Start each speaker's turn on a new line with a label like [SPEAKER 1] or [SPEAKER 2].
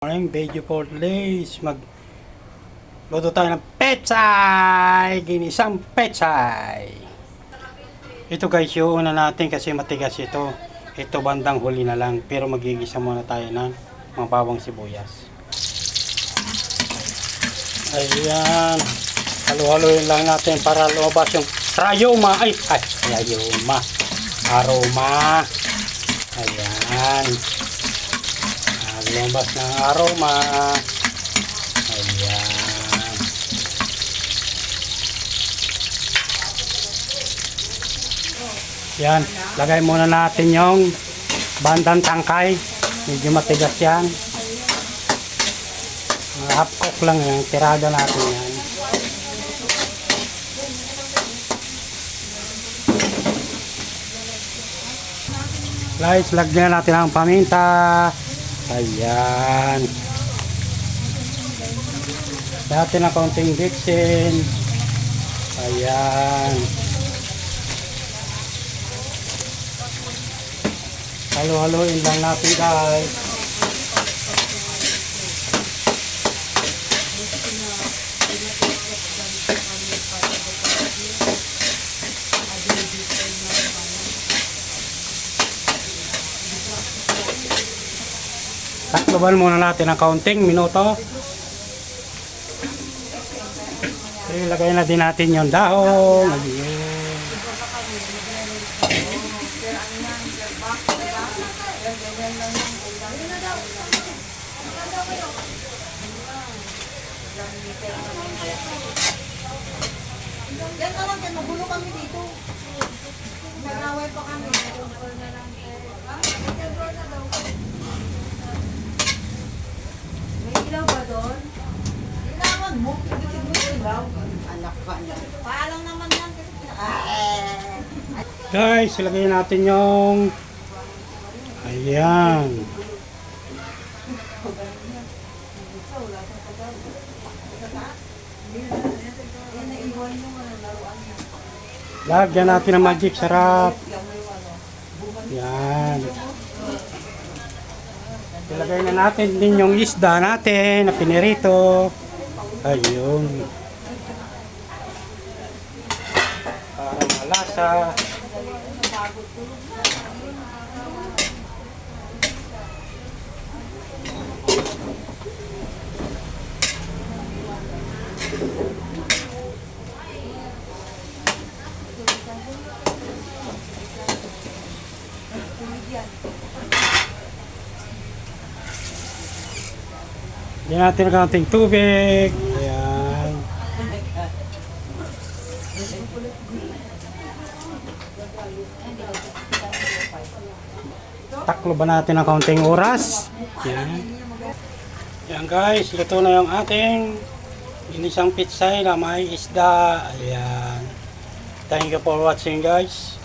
[SPEAKER 1] Morning video for today is magluto tayo ng pechay, ginisang pechay. Ito guys, yung una natin kasi matigas ito bandang huli na lang, pero magigisa muna tayo ng mga bawang sibuyas. Ayan, halo-haloin lang natin para lumabas yung aroma. Ayan, lumabas ng aroma. Ayan. Yan, lagay muna natin yung bandang tangkay. Medyo matigas yan. Half cook lang yung tirada natin yan. Guys, lagyan natin ang paminta. Ayan. Natin ang konting bitsin. Ayan. Halo-haloin lang natin guys. Takloban muna natin ang kaunting minuto. Ilagay na din natin yung dahon.
[SPEAKER 2] Yan na lang, magulo kami dito. Nag-away pa kami. May ilaw ba doon? Kailangan mo. Pagdating mo ilaw. Anak ka na. Paalang naman yan.
[SPEAKER 1] Guys, ilagay natin yung ayan. Lagyan natin ng magic sarap. Yan. Ilagay na natin din yung isda natin na pinirito. Ayun. Para malasa. Diyan natin ang kaunting tubig. Ayan. Taklo ba natin ang kaunting oras? Ayan. Ayan guys, luto na yung ating ginisang pechay na may isda. Ayan. Thank you for watching guys.